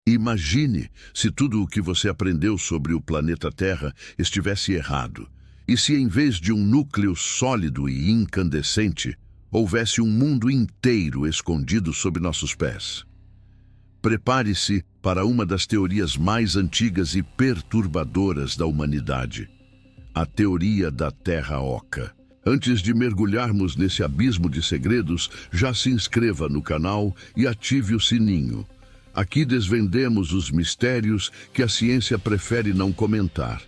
Imagine se tudo o que você aprendeu sobre o planeta Terra estivesse errado. E se, em vez de um núcleo sólido e incandescente, houvesse um mundo inteiro escondido sob nossos pés? Prepare-se para uma das teorias mais antigas e perturbadoras da humanidade: a teoria da Terra Oca. Antes de mergulharmos nesse abismo de segredos, já se inscreva no canal e ative o sininho. Aqui desvendemos os mistérios que a ciência prefere não comentar.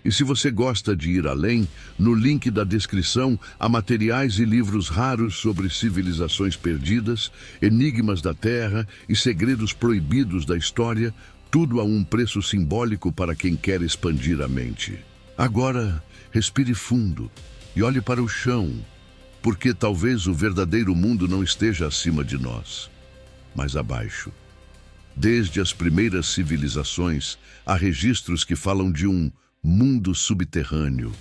E se você gosta de ir além, no link da descrição há materiais e livros raros sobre civilizações perdidas, enigmas da Terra e segredos proibidos da história, tudo a um preço simbólico para quem quer expandir a mente. Agora, respire fundo e olhe para o chão, porque talvez o verdadeiro mundo não esteja acima de nós, mas abaixo. Desde as primeiras civilizações, há registros que falam de um mundo subterrâneo.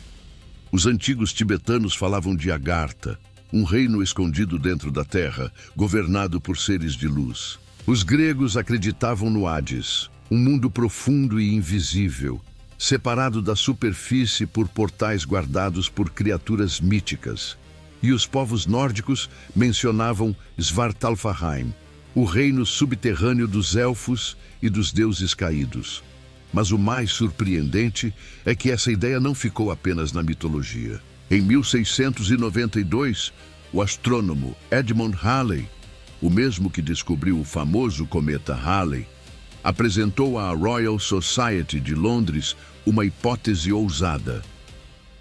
Os antigos tibetanos falavam de Agartha, um reino escondido dentro da terra, governado por seres de luz. Os gregos acreditavam no Hades, um mundo profundo e invisível, separado da superfície por portais guardados por criaturas míticas. E os povos nórdicos mencionavam Svartalfheim, o reino subterrâneo dos elfos e dos deuses caídos. Mas o mais surpreendente é que essa ideia não ficou apenas na mitologia. Em 1692, o astrônomo Edmund Halley, o mesmo que descobriu o famoso cometa Halley, apresentou à Royal Society de Londres uma hipótese ousada.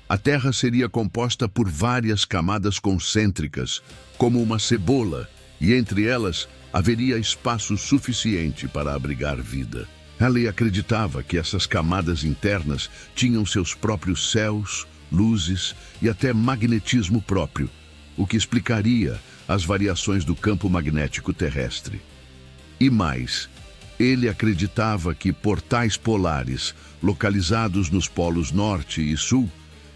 A Terra seria composta por várias camadas concêntricas, como uma cebola, e entre elas haveria espaço suficiente para abrigar vida. Halley acreditava que essas camadas internas tinham seus próprios céus, luzes e até magnetismo próprio, o que explicaria as variações do campo magnético terrestre. E mais, ele acreditava que portais polares, localizados nos polos norte e sul,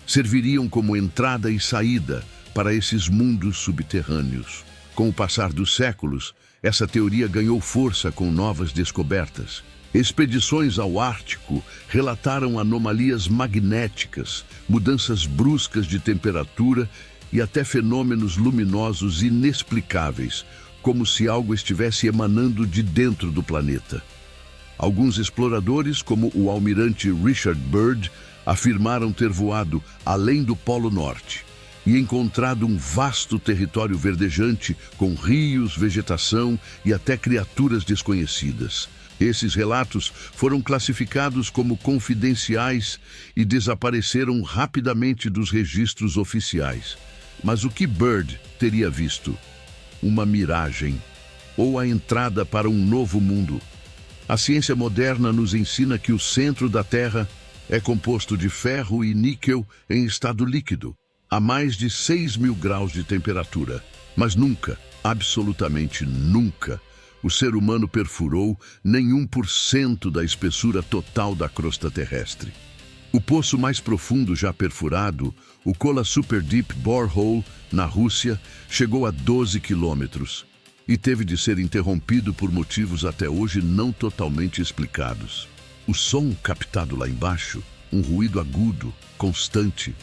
serviriam como entrada e saída para esses mundos subterrâneos. Com o passar dos séculos, essa teoria ganhou força com novas descobertas. Expedições ao Ártico relataram anomalias magnéticas, mudanças bruscas de temperatura e até fenômenos luminosos inexplicáveis, como se algo estivesse emanando de dentro do planeta. Alguns exploradores, como o almirante Richard Byrd, afirmaram ter voado além do Polo Norte e encontrado um vasto território verdejante com rios, vegetação e até criaturas desconhecidas. Esses relatos foram classificados como confidenciais e desapareceram rapidamente dos registros oficiais. Mas o que Byrd teria visto? Uma miragem ou a entrada para um novo mundo? A ciência moderna nos ensina que o centro da Terra é composto de ferro e níquel em estado líquido, a mais de 6.000 graus de temperatura. Mas nunca, absolutamente nunca, o ser humano perfurou nem 1% da espessura total da crosta terrestre. O poço mais profundo já perfurado, o Kola Super Deep Borehole, na Rússia, chegou a 12 quilômetros e teve de ser interrompido por motivos até hoje não totalmente explicados. O som captado lá embaixo, um ruído agudo, constante,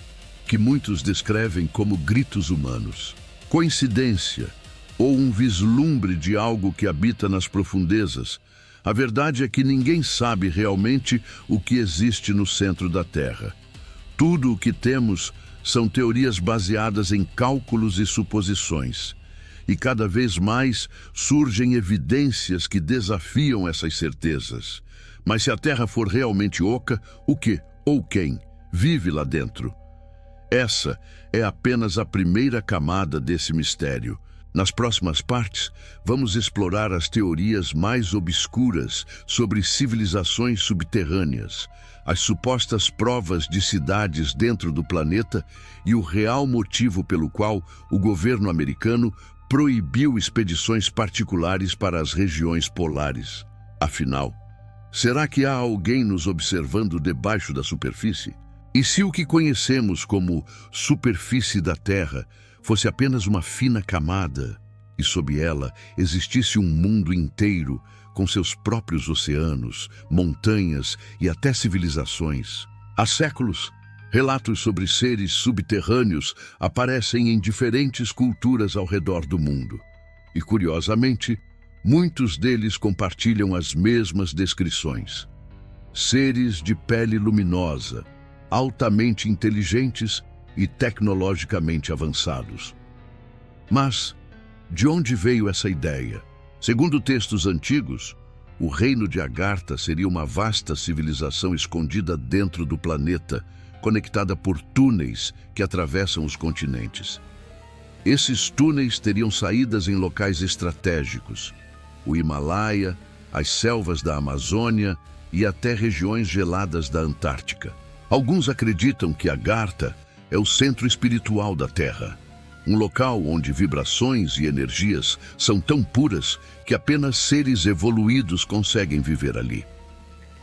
que muitos descrevem como gritos humanos. Coincidência ou um vislumbre de algo que habita nas profundezas? A verdade é que ninguém sabe realmente o que existe no centro da Terra. Tudo o que temos são teorias baseadas em cálculos e suposições. E cada vez mais surgem evidências que desafiam essas certezas. Mas se a Terra for realmente oca, o que ou quem vive lá dentro? Essa é apenas a primeira camada desse mistério. Nas próximas partes, vamos explorar as teorias mais obscuras sobre civilizações subterrâneas, as supostas provas de cidades dentro do planeta e o real motivo pelo qual o governo americano proibiu expedições particulares para as regiões polares. Afinal, será que há alguém nos observando debaixo da superfície? E se o que conhecemos como superfície da Terra fosse apenas uma fina camada, e sob ela existisse um mundo inteiro com seus próprios oceanos, montanhas e até civilizações. Há séculos, relatos sobre seres subterrâneos aparecem em diferentes culturas ao redor do mundo. E, curiosamente, muitos deles compartilham as mesmas descrições. Seres de pele luminosa, altamente inteligentes e tecnologicamente avançados. Mas, de onde veio essa ideia? Segundo textos antigos, o reino de Agartha seria uma vasta civilização escondida dentro do planeta, conectada por túneis que atravessam os continentes. Esses túneis teriam saídas em locais estratégicos: o Himalaia, as selvas da Amazônia e até regiões geladas da Antártica. Alguns acreditam que Agartha é o centro espiritual da Terra, um local onde vibrações e energias são tão puras que apenas seres evoluídos conseguem viver ali.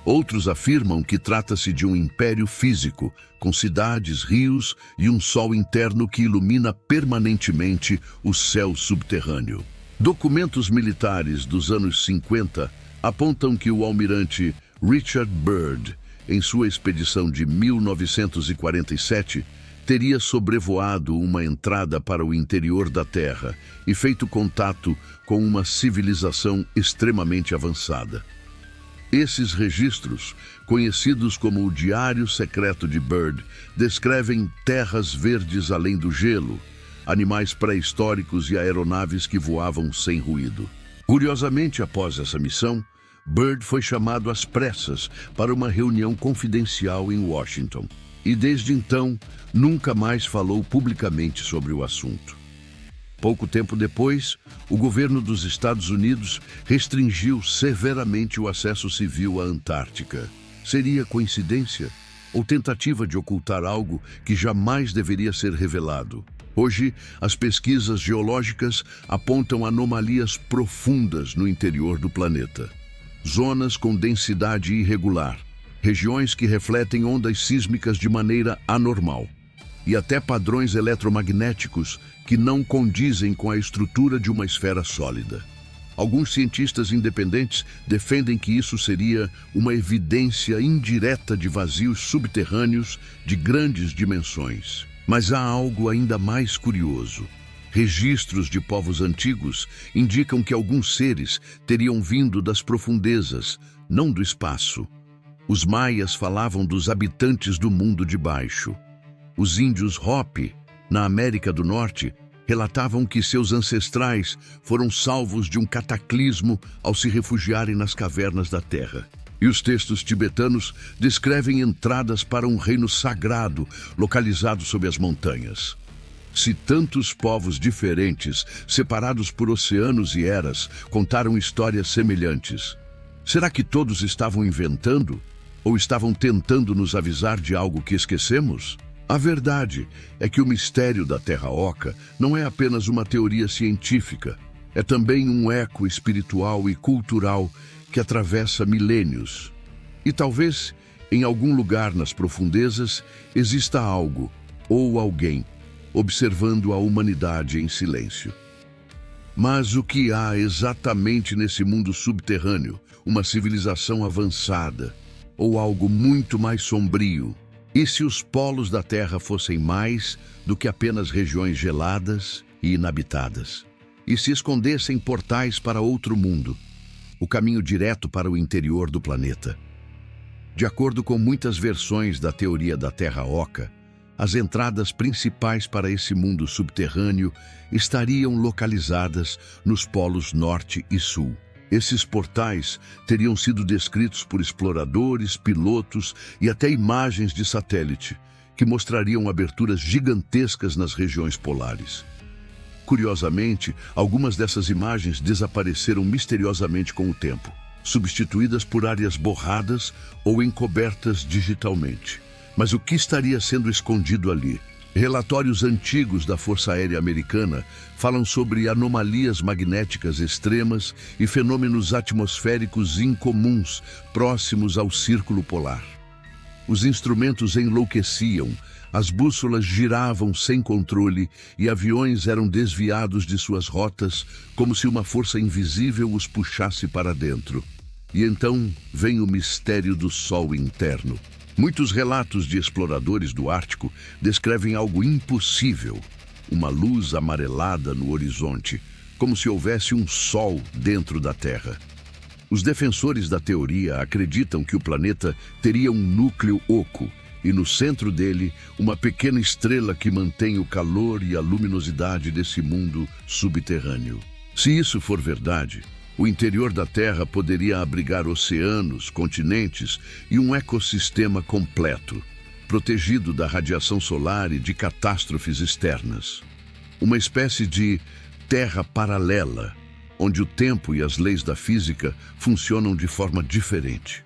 Outros afirmam que trata-se de um império físico, com cidades, rios e um sol interno que ilumina permanentemente o céu subterrâneo. Documentos militares dos anos 50 apontam que o almirante Richard Byrd, em sua expedição de 1947, teria sobrevoado uma entrada para o interior da Terra e feito contato com uma civilização extremamente avançada. Esses registros, conhecidos como o Diário Secreto de Byrd, descrevem terras verdes além do gelo, animais pré-históricos e aeronaves que voavam sem ruído. Curiosamente, após essa missão, Byrd foi chamado às pressas para uma reunião confidencial em Washington e, desde então, nunca mais falou publicamente sobre o assunto. Pouco tempo depois, o governo dos Estados Unidos restringiu severamente o acesso civil à Antártica. Seria coincidência ou tentativa de ocultar algo que jamais deveria ser revelado? Hoje, as pesquisas geológicas apontam anomalias profundas no interior do planeta. Zonas com densidade irregular, regiões que refletem ondas sísmicas de maneira anormal e até padrões eletromagnéticos que não condizem com a estrutura de uma esfera sólida. Alguns cientistas independentes defendem que isso seria uma evidência indireta de vazios subterrâneos de grandes dimensões. Mas há algo ainda mais curioso. Registros de povos antigos indicam que alguns seres teriam vindo das profundezas, não do espaço. Os maias falavam dos habitantes do mundo de baixo. Os índios Hopi, na América do Norte, relatavam que seus ancestrais foram salvos de um cataclismo ao se refugiarem nas cavernas da terra. E os textos tibetanos descrevem entradas para um reino sagrado localizado sob as montanhas. Se tantos povos diferentes, separados por oceanos e eras, contaram histórias semelhantes, será que todos estavam inventando ou estavam tentando nos avisar de algo que esquecemos? A verdade é que o mistério da Terra Oca não é apenas uma teoria científica, é também um eco espiritual e cultural que atravessa milênios. E talvez, em algum lugar nas profundezas, exista algo ou alguém observando a humanidade em silêncio. Mas o que há exatamente nesse mundo subterrâneo? Uma civilização avançada ou algo muito mais sombrio? E se os polos da Terra fossem mais do que apenas regiões geladas e inabitadas? E se escondessem portais para outro mundo, o caminho direto para o interior do planeta? De acordo com muitas versões da teoria da Terra Oca, as entradas principais para esse mundo subterrâneo estariam localizadas nos polos norte e sul. Esses portais teriam sido descritos por exploradores, pilotos e até imagens de satélite, que mostrariam aberturas gigantescas nas regiões polares. Curiosamente, algumas dessas imagens desapareceram misteriosamente com o tempo, substituídas por áreas borradas ou encobertas digitalmente. Mas o que estaria sendo escondido ali? Relatórios antigos da Força Aérea Americana falam sobre anomalias magnéticas extremas e fenômenos atmosféricos incomuns próximos ao Círculo Polar. Os instrumentos enlouqueciam As bússolas giravam sem controle e aviões eram desviados de suas rotas como se uma força invisível os puxasse para dentro. E então vem o mistério do Sol interno. Muitos relatos de exploradores do Ártico descrevem algo impossível. Uma luz amarelada no horizonte, como se houvesse um Sol dentro da Terra. Os defensores da teoria acreditam que o planeta teria um núcleo oco e no centro dele uma pequena estrela que mantém o calor e a luminosidade desse mundo subterrâneo. Se isso for verdade, o interior da Terra poderia abrigar oceanos, continentes e um ecossistema completo, protegido da radiação solar e de catástrofes externas. Uma espécie de Terra paralela, onde o tempo e as leis da física funcionam de forma diferente.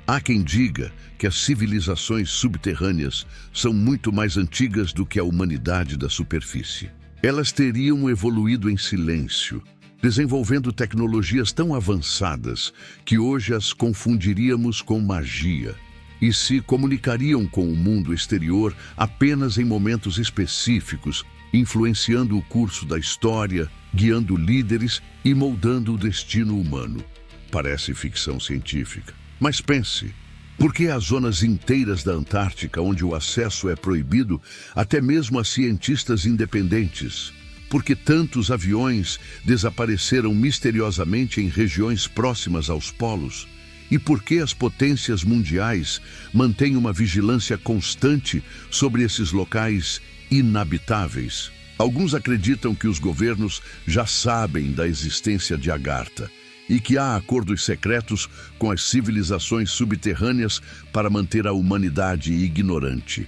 Há quem diga que as civilizações subterrâneas são muito mais antigas do que a humanidade da superfície. Elas teriam evoluído em silêncio, desenvolvendo tecnologias tão avançadas que hoje as confundiríamos com magia, e se comunicariam com o mundo exterior apenas em momentos específicos, influenciando o curso da história, guiando líderes e moldando o destino humano. Parece ficção científica. Mas pense, por que há zonas inteiras da Antártica onde o acesso é proibido até mesmo a cientistas independentes? Por que tantos aviões desapareceram misteriosamente em regiões próximas aos polos? E por que as potências mundiais mantêm uma vigilância constante sobre esses locais inabitáveis? Alguns acreditam que os governos já sabem da existência de Agartha e que há acordos secretos com as civilizações subterrâneas para manter a humanidade ignorante.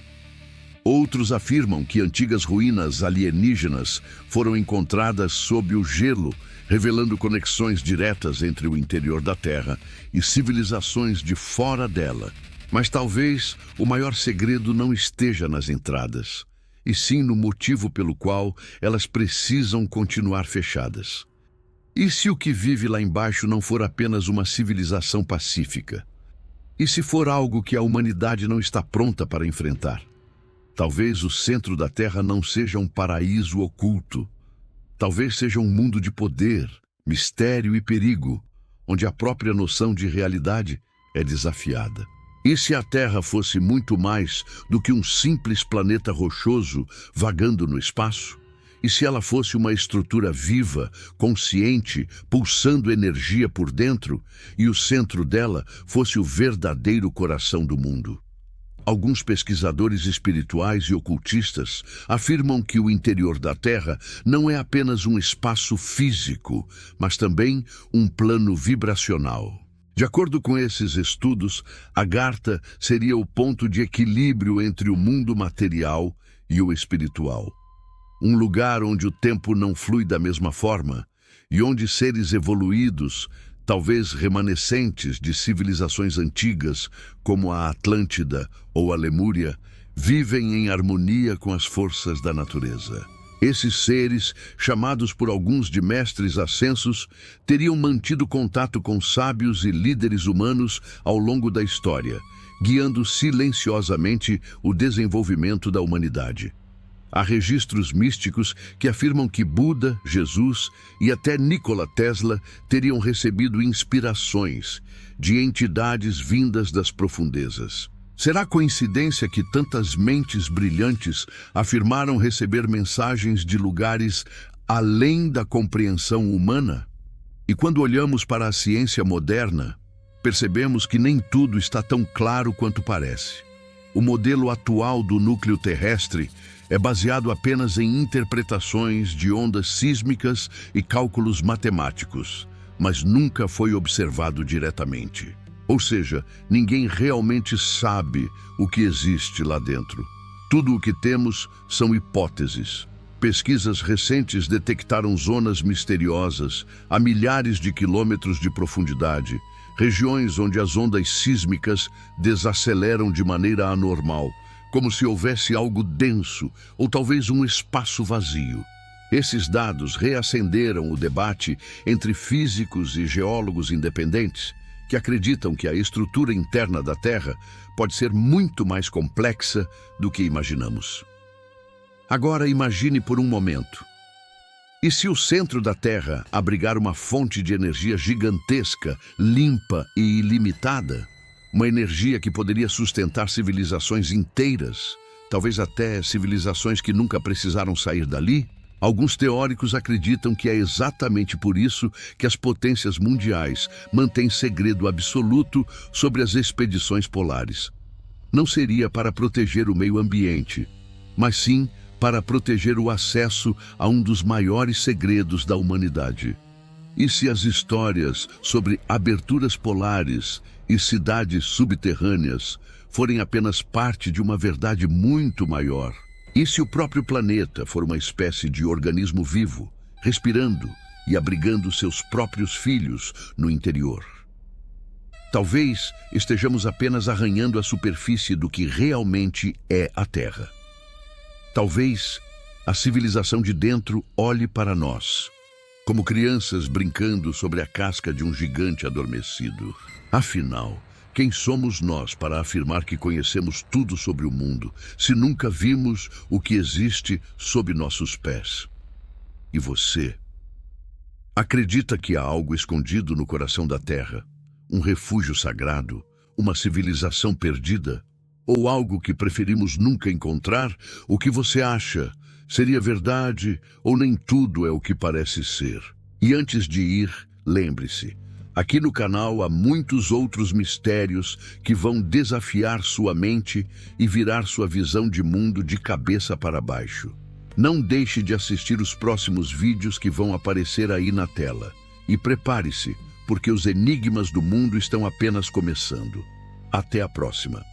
Outros afirmam que antigas ruínas alienígenas foram encontradas sob o gelo, revelando conexões diretas entre o interior da Terra e civilizações de fora dela. Mas talvez o maior segredo não esteja nas entradas, e sim no motivo pelo qual elas precisam continuar fechadas. E se o que vive lá embaixo não for apenas uma civilização pacífica? E se for algo que a humanidade não está pronta para enfrentar? Talvez o centro da Terra não seja um paraíso oculto. Talvez seja um mundo de poder, mistério e perigo, onde a própria noção de realidade é desafiada. E se a Terra fosse muito mais do que um simples planeta rochoso vagando no espaço? E se ela fosse uma estrutura viva, consciente, pulsando energia por dentro, e o centro dela fosse o verdadeiro coração do mundo? Alguns pesquisadores espirituais e ocultistas afirmam que o interior da Terra não é apenas um espaço físico, mas também um plano vibracional. De acordo com esses estudos, Agartha seria o ponto de equilíbrio entre o mundo material e o espiritual. Um lugar onde o tempo não flui da mesma forma e onde seres evoluídos, talvez remanescentes de civilizações antigas, como a Atlântida ou a Lemúria, vivem em harmonia com as forças da natureza. Esses seres, chamados por alguns de mestres ascensos, teriam mantido contato com sábios e líderes humanos ao longo da história, guiando silenciosamente o desenvolvimento da humanidade. Há registros místicos que afirmam que Buda, Jesus e até Nikola Tesla teriam recebido inspirações de entidades vindas das profundezas. Será coincidência que tantas mentes brilhantes afirmaram receber mensagens de lugares além da compreensão humana? E quando olhamos para a ciência moderna, percebemos que nem tudo está tão claro quanto parece. O modelo atual do núcleo terrestre é baseado apenas em interpretações de ondas sísmicas e cálculos matemáticos, mas nunca foi observado diretamente. Ou seja, ninguém realmente sabe o que existe lá dentro. Tudo o que temos são hipóteses. Pesquisas recentes detectaram zonas misteriosas a milhares de quilômetros de profundidade, regiões onde as ondas sísmicas desaceleram de maneira anormal, como se houvesse algo denso ou talvez um espaço vazio. Esses dados reacenderam o debate entre físicos e geólogos independentes, que acreditam que a estrutura interna da Terra pode ser muito mais complexa do que imaginamos. Agora imagine por um momento. E se o centro da Terra abrigar uma fonte de energia gigantesca, limpa e ilimitada? Uma energia que poderia sustentar civilizações inteiras, talvez até civilizações que nunca precisaram sair dali? Alguns teóricos acreditam que é exatamente por isso que as potências mundiais mantêm segredo absoluto sobre as expedições polares. Não seria para proteger o meio ambiente, mas sim para proteger o acesso a um dos maiores segredos da humanidade. E se as histórias sobre aberturas polares e cidades subterrâneas forem apenas parte de uma verdade muito maior? E se o próprio planeta for uma espécie de organismo vivo, respirando e abrigando seus próprios filhos no interior? Talvez estejamos apenas arranhando a superfície do que realmente é a Terra. Talvez a civilização de dentro olhe para nós, como crianças brincando sobre a casca de um gigante adormecido. Afinal, quem somos nós para afirmar que conhecemos tudo sobre o mundo, se nunca vimos o que existe sob nossos pés? E você? Acredita que há algo escondido no coração da Terra? Um refúgio sagrado? Uma civilização perdida? Ou algo que preferimos nunca encontrar? O que você acha? Seria verdade ou nem tudo é o que parece ser? E antes de ir, lembre-se, aqui no canal há muitos outros mistérios que vão desafiar sua mente e virar sua visão de mundo de cabeça para baixo. Não deixe de assistir os próximos vídeos que vão aparecer aí na tela. E prepare-se, porque os enigmas do mundo estão apenas começando. Até a próxima.